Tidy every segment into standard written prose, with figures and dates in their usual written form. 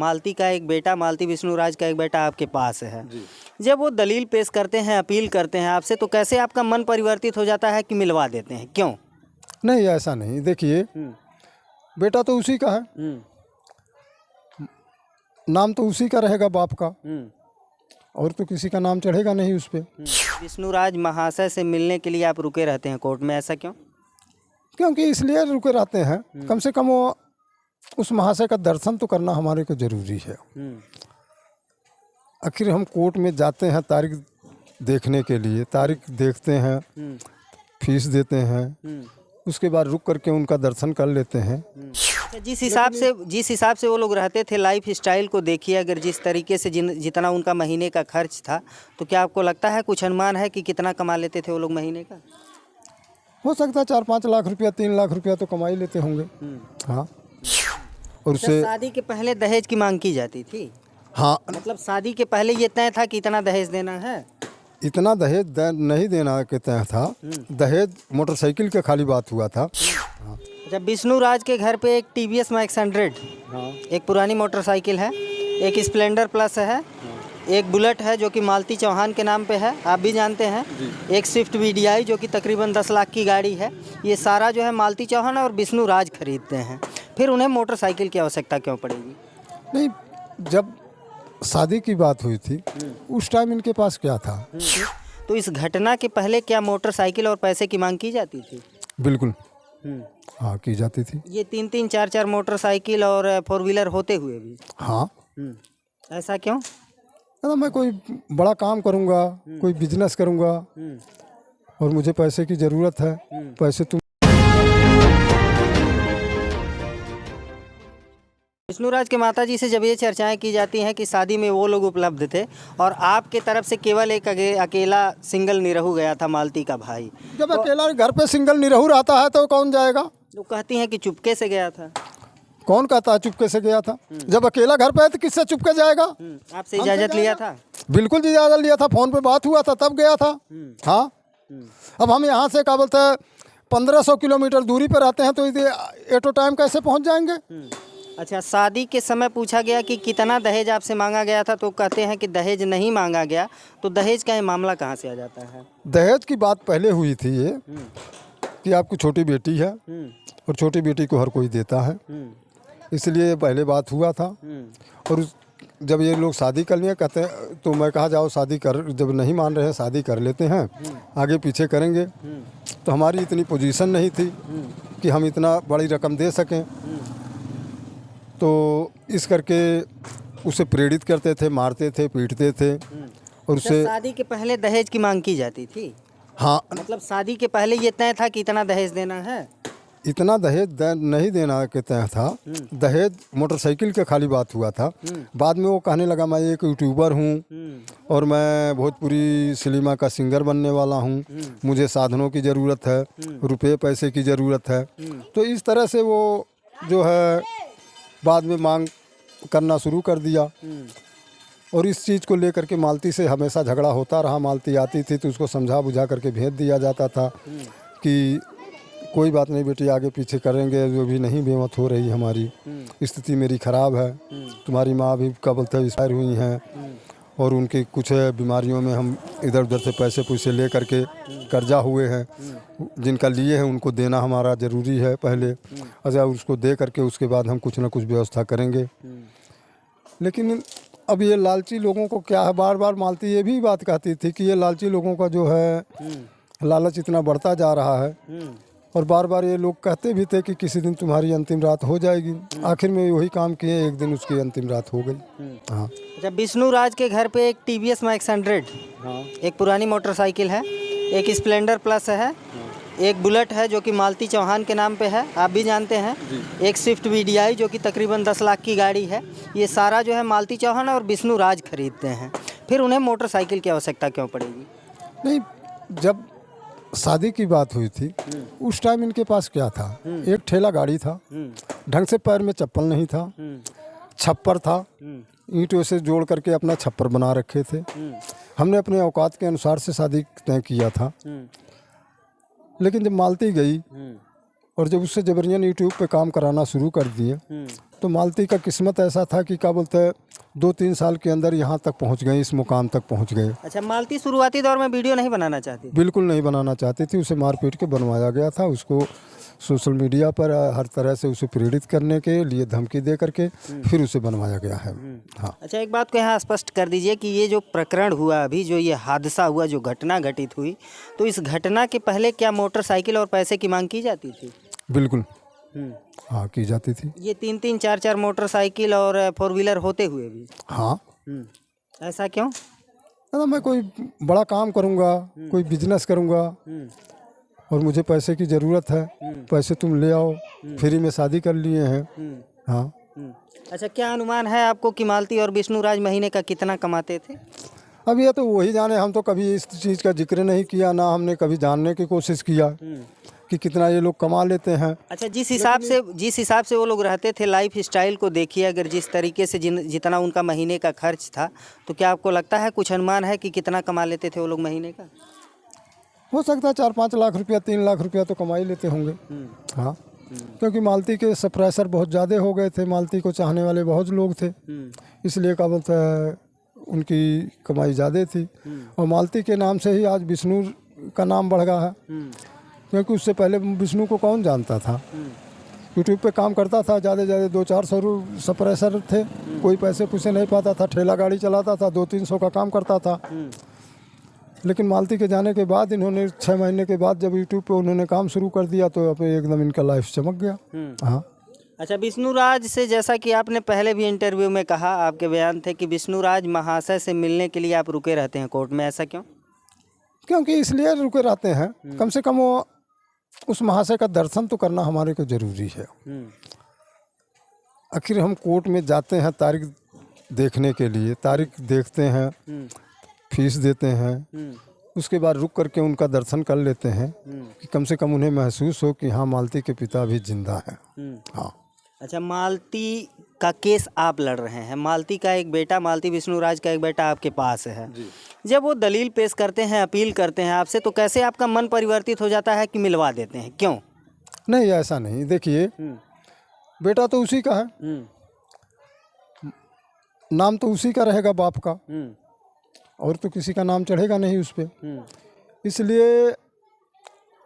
मालती का एक बेटा, मालती विष्णुराज का एक बेटा आपके पास है। जब वो दलील पेश करते हैं, अपील करते हैं आपसे, तो कैसे आपका मन परिवर्तित हो जाता है कि मिलवा देते हैं, क्यों? नहीं, ऐसा नहीं। देखिए, बेटा तो उसी का है, नाम तो उसी का रहेगा, बाप का, और तो किसी का नाम चढ़ेगा नहीं उस पर। विष्णुराज महाशय से मिलने के लिए आप रुके रहते हैं कोर्ट में, ऐसा क्यों? क्योंकि इसलिए रुके रहते हैं, कम से कम वो उस महाशय का दर्शन तो करना हमारे को जरूरी है। आखिर हम कोर्ट में जाते हैं तारीख देखने के लिए, तारीख देखते हैं, फीस देते हैं, उसके बाद रुक करके उनका दर्शन कर लेते हैं। जिस हिसाब से वो लोग रहते थे, लाइफ स्टाइल को देखिए, अगर जिस तरीके से जितना उनका महीने का खर्च था, तो क्या आपको लगता है, कुछ अनुमान है कि कितना कमा लेते थे वो लोग महीने का? हो सकता है 4-5 लाख रुपया, 3 लाख रुपया तो कमा ही लेते होंगे। हाँ, और उससे शादी के पहले दहेज की मांग की जाती थी? हाँ, मतलब शादी के पहले ये तय था कि इतना दहेज देना है? इतना दहेज नहीं देना के तय था, दहेज मोटरसाइकिल का खाली बात हुआ था। जब विष्णुराज के घर पे एक TVS मैक्स 100, एक पुरानी मोटरसाइकिल है, एक स्प्लेंडर प्लस है, एक बुलेट है जो कि मालती चौहान के नाम पे है, आप भी जानते हैं, एक स्विफ्ट VDI जो कि तकरीबन 10 लाख की गाड़ी है, ये सारा जो है मालती चौहान और विष्णुराज खरीदते हैं, फिर उन्हें मोटरसाइकिल की आवश्यकता क्यों पड़ेगी? नहीं, जब शादी की बात हुई थी उस टाइम इनके पास क्या था? तो इस घटना के पहले क्या मोटरसाइकिल और पैसे की मांग की जाती थी? बिल्कुल, हाँ, की जाती थी। ये 3-3, 4-4 मोटरसाइकिल और 4 व्हीलर होते हुए भी? हाँ। ऐसा क्यों? ना, मैं कोई बड़ा काम करूँगा, कोई बिजनेस करूँगा, और मुझे पैसे की ज़रूरत है, पैसे तुम। विष्णुराज के माताजी से जब ये चर्चाएं की जाती हैं कि शादी में वो लोग उपलब्ध थे और आपके तरफ से केवल एक अकेला सिंगल निरहू गया था, मालती का भाई, जब अकेला घर पे सिंगल निरहू रहता है तो कौन जाएगा? तो कहती हैं कि चुपके से गया था। कौन कहता है चुपके से गया था? जब अकेला घर पे है तो किससे चुपके जाएगा? आपसे इजाज़त लिया था? बिल्कुल इजाज़त लिया था, फ़ोन पे बात हुआ था तब गया था। हाँ, अब हम यहाँ से क्या बोलते हैं 1500 किलोमीटर दूरी पर रहते हैं, तो एटो टाइम कैसे पहुँच जाएंगे? अच्छा, शादी के समय पूछा गया कि कितना दहेज आपसे मांगा गया था, तो कहते हैं कि दहेज नहीं मांगा गया, तो दहेज का ये मामला कहाँ से आ जाता है? दहेज की बात पहले हुई थी ये कि आपकी छोटी बेटी है और छोटी बेटी को हर कोई देता है, इसलिए पहले बात हुआ था। और जब ये लोग शादी कर लिए, कहते हैं, तो मैं कहा जाओ शादी कर, जब नहीं मान रहे हैं शादी कर लेते हैं, आगे पीछे करेंगे। तो हमारी इतनी पोजीशन नहीं थी कि हम इतना बड़ी रकम दे सकें, तो इस करके उसे प्रेरित करते थे, मारते थे, पीटते थे, और उसे। शादी के पहले दहेज की मांग की जाती थी? हाँ, मतलब शादी के पहले ये तय था कि इतना दहेज देना है? इतना दहेज नहीं देना के तय था, दहेज मोटरसाइकिल का खाली बात हुआ था। बाद में वो कहने लगा मैं एक यूट्यूबर हूँ और मैं भोजपुरी सिनेमा का सिंगर बनने वाला हूँ, मुझे साधनों की ज़रूरत है, रुपये पैसे की ज़रूरत है। तो इस तरह से वो जो है बाद में मांग करना शुरू कर दिया, और इस चीज़ को लेकर के मालती से हमेशा झगड़ा होता रहा। मालती आती थी तो उसको समझा बुझा करके भेज दिया जाता था कि कोई बात नहीं बेटी, आगे पीछे करेंगे, जो भी नहीं बेमत हो रही हमारी स्थिति, मेरी ख़राब है, तुम्हारी माँ भी क्या बोलते हैं एक्सपायर हुई हैं, और उनकी कुछ बीमारियों में हम इधर उधर से पैसे ले करके कर्जा हुए हैं, जिनका लिए हैं उनको देना हमारा ज़रूरी है पहले। अच्छा, उसको दे करके उसके बाद हम कुछ ना कुछ व्यवस्था करेंगे। लेकिन अब ये लालची लोगों को क्या है, बार बार मालती ये भी बात कहती थी कि ये लालची लोगों का जो है लालच इतना बढ़ता जा रहा है, और बार बार ये लोग कहते भी थे कि किसी दिन तुम्हारी अंतिम रात हो जाएगी। आखिर में वही काम किए, एक दिन उसकी अंतिम रात हो गई। हाँ, जब विष्णुराज के घर पे एक TVS मैक्स 100, एक पुरानी मोटरसाइकिल है, एक स्प्लेंडर प्लस है, एक बुलेट है जो कि मालती चौहान के नाम पे है, आप भी जानते हैं, एक स्विफ्ट VDI जो कि तकरीबन 10 लाख की गाड़ी है, ये सारा जो है मालती चौहान और विष्णुराज खरीदते हैं, फिर उन्हें मोटरसाइकिल की आवश्यकता क्यों पड़ेगी? नहीं, जब शादी की बात हुई थी उस टाइम इनके पास क्या था? एक ठेला गाड़ी था, ढंग से पैर में चप्पल नहीं था, छप्पर था, ईंटों से जोड़ करके अपना छप्पर बना रखे थे। हमने अपने औकात के अनुसार से शादी तय किया था। लेकिन जब मालती गई और जब उससे जबरियन यूट्यूब पे काम कराना शुरू कर दिए, तो मालती का किस्मत ऐसा था कि क्या बोलते हैं 2-3 साल के अंदर यहाँ तक पहुँच गए, इस मुकाम तक पहुँच गए। अच्छा, मालती शुरुआती दौर में वीडियो नहीं बनाना चाहती थी? बिल्कुल नहीं बनाना चाहती थी, उसे मार पीट के बनवाया गया था। उसको सोशल मीडिया पर हर तरह से उसे प्रेरित करने के लिए धमकी दे करके फिर उसे बनवाया गया है। हाँ। अच्छा, एक बात को यहाँ स्पष्ट कर दीजिए कि ये जो प्रकरण हुआ अभी, जो ये हादसा हुआ, जो घटना घटित हुई, तो इस घटना के पहले क्या मोटरसाइकिल और पैसे की मांग की जाती थी? बिल्कुल, हाँ की जाती थी। ये 3-3, 4-4 मोटरसाइकिल और 4 व्हीलर होते हुए भी? हाँ। ऐसा क्यों? ना मैं कोई बड़ा काम करूँगा, कोई बिजनेस करूँगा और मुझे पैसे की ज़रूरत है, पैसे तुम ले आओ, फ्री में शादी कर लिए हैं। हाँ। अच्छा, क्या अनुमान है आपको कि मालती और विष्णुराज महीने का कितना कमाते थे? अब ये तो वही जाने, हम तो कभी इस चीज़ का जिक्र नहीं किया, ना हमने कभी जानने की कोशिश किया कि कितना ये लोग कमा लेते हैं। अच्छा, जिस हिसाब से वो लोग रहते थे, लाइफ स्टाइल को देखिए, अगर जिस तरीके से जितना उनका महीने का खर्च था, तो क्या आपको लगता है, कुछ अनुमान है कि कितना कमा लेते थे वो लोग महीने का? हो सकता है 4-5 लाख रुपया, 3 लाख रुपया तो कमा ही लेते होंगे। हाँ, क्योंकि मालती के सप्रेसर बहुत ज़्यादा हो गए थे, मालती को चाहने वाले बहुत लोग थे, इसलिए क्या बोलते हैं उनकी कमाई ज़्यादा थी। और मालती के नाम से ही आज विष्णु का नाम बढ़ गया है, क्योंकि उससे पहले विष्णु को कौन जानता था। यूट्यूब पे काम करता था, ज़्यादा 200-400 सप्रेसर थे, कोई पैसे पूसे नहीं पाता था, ठेला गाड़ी चलाता था, 200-300 का काम करता था। लेकिन मालती के जाने के बाद इन्होंने 6 महीने के बाद जब यूट्यूब पे उन्होंने काम शुरू कर दिया तो अब एकदम इनका लाइफ चमक गया। हाँ। अच्छा, विष्णुराज से, जैसा कि आपने पहले भी इंटरव्यू में कहा, आपके बयान थे कि विष्णुराज महाशय से मिलने के लिए आप रुके रहते हैं कोर्ट में, ऐसा क्यों? क्योंकि इसलिए रुके रहते हैं, कम से कम वो उस महाशय का दर्शन तो करना हमारे को ज़रूरी है। आखिर हम कोर्ट में जाते हैं तारीख देखने के लिए, तारीख देखते हैं, फीस देते हैं, उसके बाद रुक करके उनका दर्शन कर लेते हैं कि कम से कम उन्हें महसूस हो कि हाँ मालती के पिता भी जिंदा हैं। हाँ। अच्छा, मालती का केस आप लड़ रहे हैं, मालती का एक बेटा, मालती विष्णुराज का एक बेटा आपके पास है। जब वो दलील पेश करते हैं, अपील करते हैं आपसे, तो कैसे आपका मन परिवर्तित हो जाता है कि मिलवा देते हैं, क्यों? नहीं, ऐसा नहीं। देखिए, बेटा तो उसी का है, नाम तो उसी का रहेगा बाप का, और तो किसी का नाम चढ़ेगा नहीं उस पर। इसलिए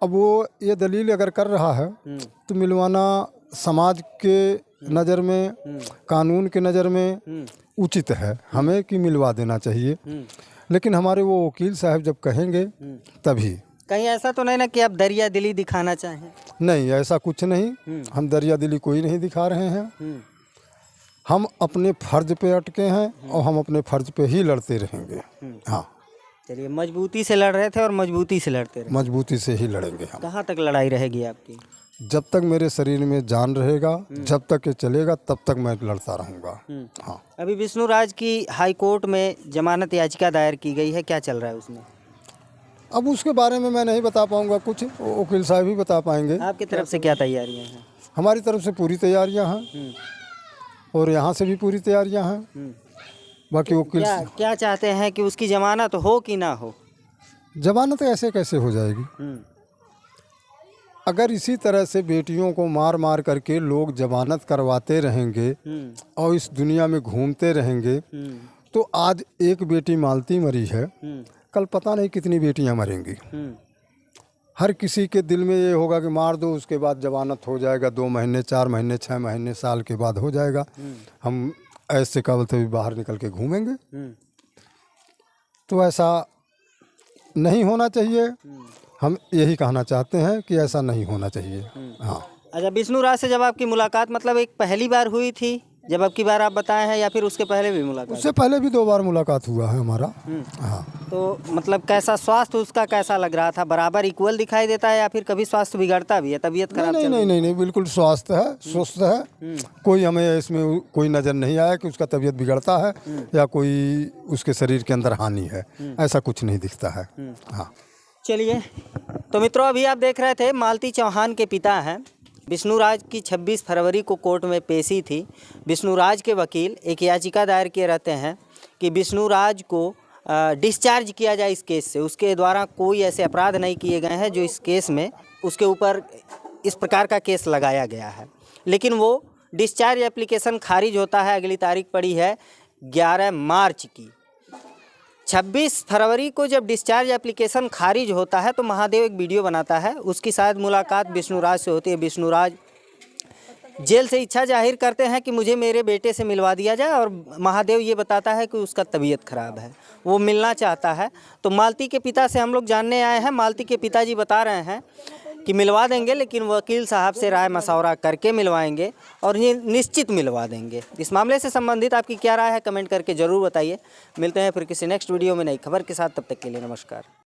अब वो ये दलील अगर कर रहा है तो मिलवाना समाज के नज़र में, कानून के नज़र में उचित है, हमें कि मिलवा देना चाहिए। लेकिन हमारे वो वकील साहब जब कहेंगे तभी। कहीं ऐसा तो नहीं ना कि आप दरिया दिली दिखाना चाहें? नहीं, ऐसा कुछ नहीं, हम दरिया दिली कोई नहीं दिखा रहे हैं। हम अपने फर्ज पे अटके हैं और हम अपने फर्ज पे ही लड़ते रहेंगे। हाँ। चलिए, मजबूती से लड़ रहे थे और मजबूती से लड़ते रहे? मजबूती से ही लड़ेंगे हम। कहाँ तक लड़ाई रहेगी आपकी? जब तक मेरे शरीर में जान रहेगा, जब तक ये चलेगा, तब तक मैं लड़ता रहूँगा। हाँ। अभी विष्णुराज की हाई कोर्ट में जमानत याचिका दायर की गई है, क्या चल रहा है उसमें? अब उसके बारे में मैं नहीं बता पाऊँगा, कुछ वकील साहब ही बता पाएंगे। आपकी तरफ से क्या तैयारियाँ हैं? हमारी तरफ से पूरी तैयारियाँ हैं और यहाँ से भी पूरी तैयारियां हैं। बाकी वो क्या चाहते हैं कि उसकी जमानत हो कि ना हो? जमानत ऐसे कैसे हो जाएगी? अगर इसी तरह से बेटियों को मार मार करके लोग जमानत करवाते रहेंगे और इस दुनिया में घूमते रहेंगे, तो आज एक बेटी मालती मरी है, कल पता नहीं कितनी बेटियां मरेंगी। हर किसी के दिल में ये होगा कि मार दो, उसके बाद जमानत हो जाएगा, 2 महीने, 4 महीने, 6 महीने, साल के बाद हो जाएगा। हम ऐसे का बोलते भी बाहर निकल के घूमेंगे। तो ऐसा नहीं होना चाहिए। हम यही कहना चाहते हैं कि ऐसा नहीं होना चाहिए। हाँ। अच्छा, विष्णुराज से जब आपकी मुलाकात, मतलब एक पहली बार हुई थी जब अब की बार आप बताए हैं, या फिर उसके पहले भी मुलाकात? उससे पहले भी 2 बार मुलाकात हुआ है हमारा। हाँ। तो मतलब कैसा स्वास्थ्य उसका कैसा लग रहा था? बराबर इक्वल दिखाई देता है या फिर कभी स्वास्थ्य बिगड़ता भी है, तबीयत खराब? नहीं, बिल्कुल स्वास्थ्य है, स्वस्थ है। कोई हमें इसमें कोई नज़र नहीं आया कि उसका तबीयत बिगड़ता है या कोई उसके शरीर के अंदर हानि है, ऐसा कुछ नहीं दिखता है। हाँ। चलिए, तो मित्रों, अभी आप देख रहे थे मालती चौहान के पिता हैं। विष्णुराज की 26 फरवरी को कोर्ट में पेशी थी। विष्णुराज के वकील एक याचिका दायर किए रहते हैं कि विष्णुराज को डिस्चार्ज किया जाए इस केस से। उसके द्वारा कोई ऐसे अपराध नहीं किए गए हैं जो इस केस में उसके ऊपर इस प्रकार का केस लगाया गया है। लेकिन वो डिस्चार्ज एप्लीकेशन खारिज होता है। अगली तारीख पड़ी है 11 मार्च की। 26 फरवरी को जब डिस्चार्ज एप्लीकेशन खारिज होता है तो महादेव एक वीडियो बनाता है, उसकी शायद मुलाकात विष्णुराज से होती है। विष्णुराज जेल से इच्छा जाहिर करते हैं कि मुझे मेरे बेटे से मिलवा दिया जाए, और महादेव ये बताता है कि उसका तबीयत खराब है, वो मिलना चाहता है। तो मालती के पिता से हम लोग जानने आए हैं। मालती के पिताजी बता रहे हैं कि मिलवा देंगे, लेकिन वकील साहब से राय मशवरा करके मिलवाएंगे और ये निश्चित मिलवा देंगे। इस मामले से संबंधित आपकी क्या राय है, कमेंट करके ज़रूर बताइए। मिलते हैं फिर किसी नेक्स्ट वीडियो में नई खबर के साथ, तब तक के लिए नमस्कार।